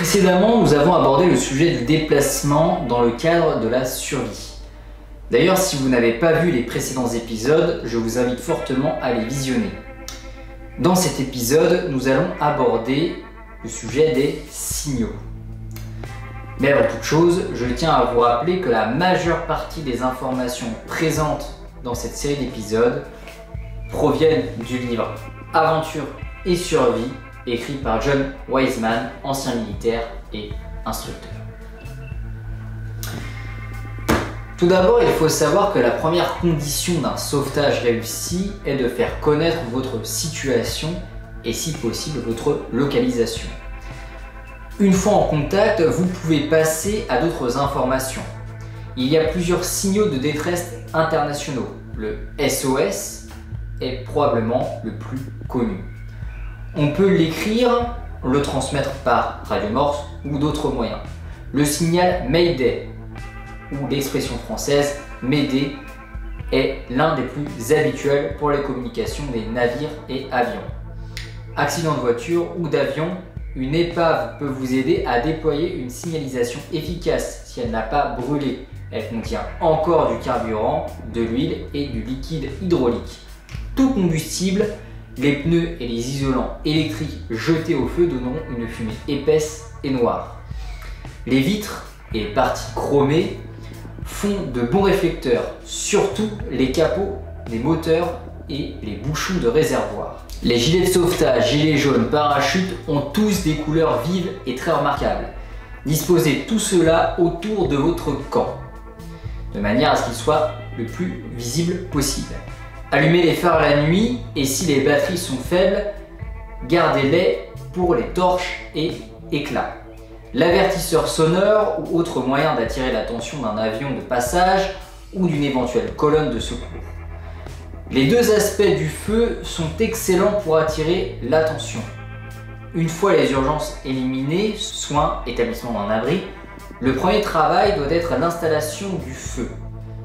Précédemment, nous avons abordé le sujet du déplacement dans le cadre de la survie. D'ailleurs, si vous n'avez pas vu les précédents épisodes, je vous invite fortement à les visionner. Dans cet épisode, nous allons aborder le sujet des signaux. Mais avant toute chose, je tiens à vous rappeler que la majeure partie des informations présentes dans cette série d'épisodes proviennent du livre Aventure et survie, écrit par John Wiseman, ancien militaire et instructeur. Tout d'abord, il faut savoir que la première condition d'un sauvetage réussi est de faire connaître votre situation et si possible votre localisation. Une fois en contact, vous pouvez passer à d'autres informations. Il y a plusieurs signaux de détresse internationaux. Le SOS est probablement le plus connu. On peut l'écrire, le transmettre par radio morse ou d'autres moyens. Le signal Mayday ou l'expression française M'aider est l'un des plus habituels pour les communications des navires et avions. Accident de voiture ou d'avion, une épave peut vous aider à déployer une signalisation efficace si elle n'a pas brûlé. Elle contient encore du carburant, de l'huile et du liquide hydraulique. Tout combustible, les pneus et les isolants électriques jetés au feu donneront une fumée épaisse et noire. Les vitres et les parties chromées font de bons réflecteurs, surtout les capots des moteurs et les bouchons de réservoir. Les gilets de sauvetage, gilets jaunes, parachutes ont tous des couleurs vives et très remarquables. Disposez tout cela autour de votre camp, de manière à ce qu'il soit le plus visible possible. Allumez les phares la nuit et si les batteries sont faibles, gardez-les pour les torches et éclats. L'avertisseur sonore ou autre moyen d'attirer l'attention d'un avion de passage ou d'une éventuelle colonne de secours. Les deux aspects du feu sont excellents pour attirer l'attention. Une fois les urgences éliminées, soins, établissement d'un abri, le premier travail doit être l'installation du feu.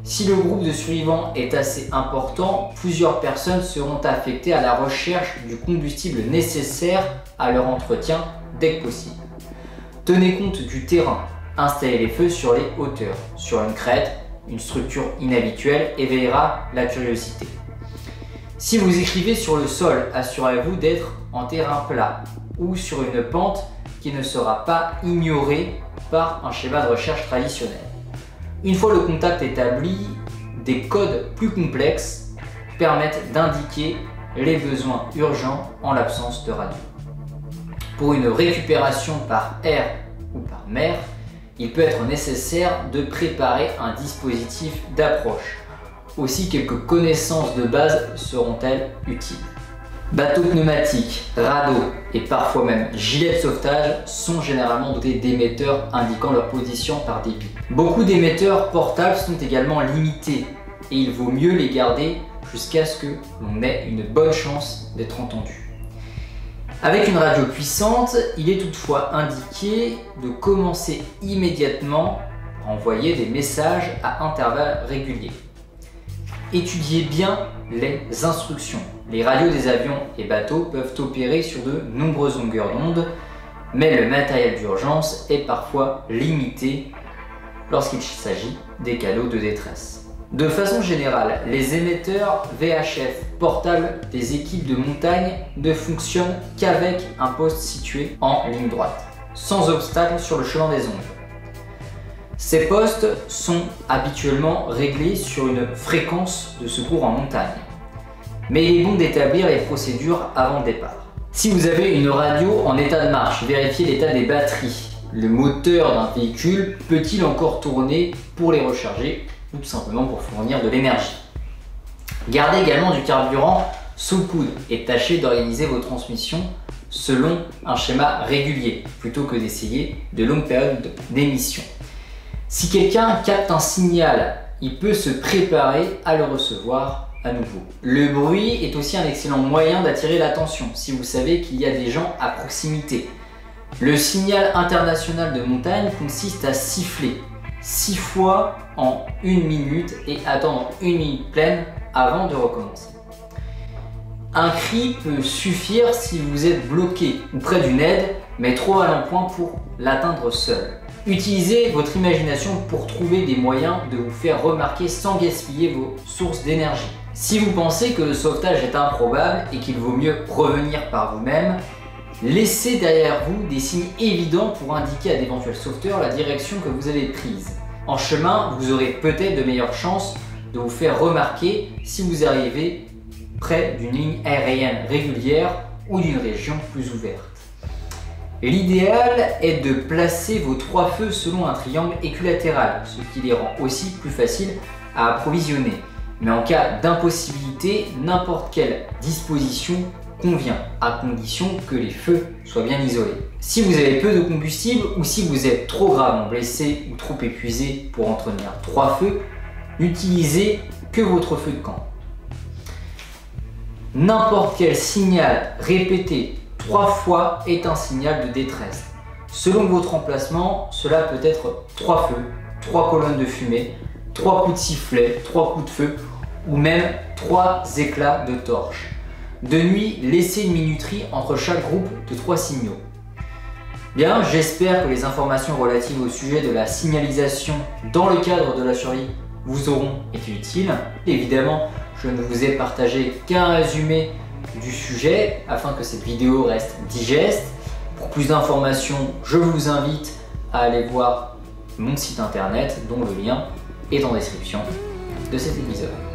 Si le groupe de survivants est assez important, plusieurs personnes seront affectées à la recherche du combustible nécessaire à leur entretien dès que possible. Tenez compte du terrain, installez les feux sur les hauteurs. Sur une crête, une structure inhabituelle éveillera la curiosité. Si vous écrivez sur le sol, assurez-vous d'être en terrain plat ou sur une pente qui ne sera pas ignorée par un schéma de recherche traditionnel. Une fois le contact établi, des codes plus complexes permettent d'indiquer les besoins urgents en l'absence de radio. Pour une récupération par air ou par mer, il peut être nécessaire de préparer un dispositif d'approche. Aussi, quelques connaissances de base seront-elles utiles. Bateaux pneumatiques, radeaux et parfois même gilets de sauvetage sont généralement dotés d'émetteurs indiquant leur position par débit. Beaucoup d'émetteurs portables sont également limités et il vaut mieux les garder jusqu'à ce que l'on ait une bonne chance d'être entendu. Avec une radio puissante, il est toutefois indiqué de commencer immédiatement à envoyer des messages à intervalles réguliers. Étudiez bien les instructions. Les radios des avions et bateaux peuvent opérer sur de nombreuses longueurs d'onde, mais le matériel d'urgence est parfois limité lorsqu'il s'agit des canaux de détresse. De façon générale, les émetteurs VHF portables des équipes de montagne ne fonctionnent qu'avec un poste situé en ligne droite, sans obstacle sur le chemin des ondes. Ces postes sont habituellement réglés sur une fréquence de secours en montagne, mais il est bon d'établir les procédures avant le départ. Si vous avez une radio en état de marche, vérifiez l'état des batteries. Le moteur d'un véhicule peut-il encore tourner pour les recharger ou tout simplement pour fournir de l'énergie. Gardez également du carburant sous le coude et tâchez d'organiser vos transmissions selon un schéma régulier plutôt que d'essayer de longues périodes d'émission. Si quelqu'un capte un signal, il peut se préparer à le recevoir à nouveau. Le bruit est aussi un excellent moyen d'attirer l'attention si vous savez qu'il y a des gens à proximité. Le signal international de montagne consiste à siffler 6 fois en 1 minute et attendre 1 minute pleine avant de recommencer. Un cri peut suffire si vous êtes bloqué ou près d'une aide mais trop mal en point pour l'atteindre seul. Utilisez votre imagination pour trouver des moyens de vous faire remarquer sans gaspiller vos sources d'énergie. Si vous pensez que le sauvetage est improbable et qu'il vaut mieux revenir par vous-même, laissez derrière vous des signes évidents pour indiquer à d'éventuels sauveteurs la direction que vous avez prise. En chemin, vous aurez peut-être de meilleures chances de vous faire remarquer si vous arrivez près d'une ligne aérienne régulière ou d'une région plus ouverte. L'idéal est de placer vos 3 feux selon un triangle équilatéral, ce qui les rend aussi plus faciles à approvisionner. Mais en cas d'impossibilité, n'importe quelle disposition convient, à condition que les feux soient bien isolés. Si vous avez peu de combustible ou si vous êtes trop gravement blessé ou trop épuisé pour entretenir 3 feux, n'utilisez que votre feu de camp. N'importe quel signal répété 3 fois est un signal de détresse. Selon votre emplacement, cela peut être 3 feux, 3 colonnes de fumée, 3 coups de sifflet, 3 coups de feu ou même 3 éclats de torche. De nuit, laissez une minuterie entre chaque groupe de 3 signaux. Bien, j'espère que les informations relatives au sujet de la signalisation dans le cadre de la survie vous auront été utiles. Évidemment, je ne vous ai partagé qu'un résumé du sujet afin que cette vidéo reste digeste. Pour plus d'informations, je vous invite à aller voir mon site internet dont le lien est en description de cet épisode.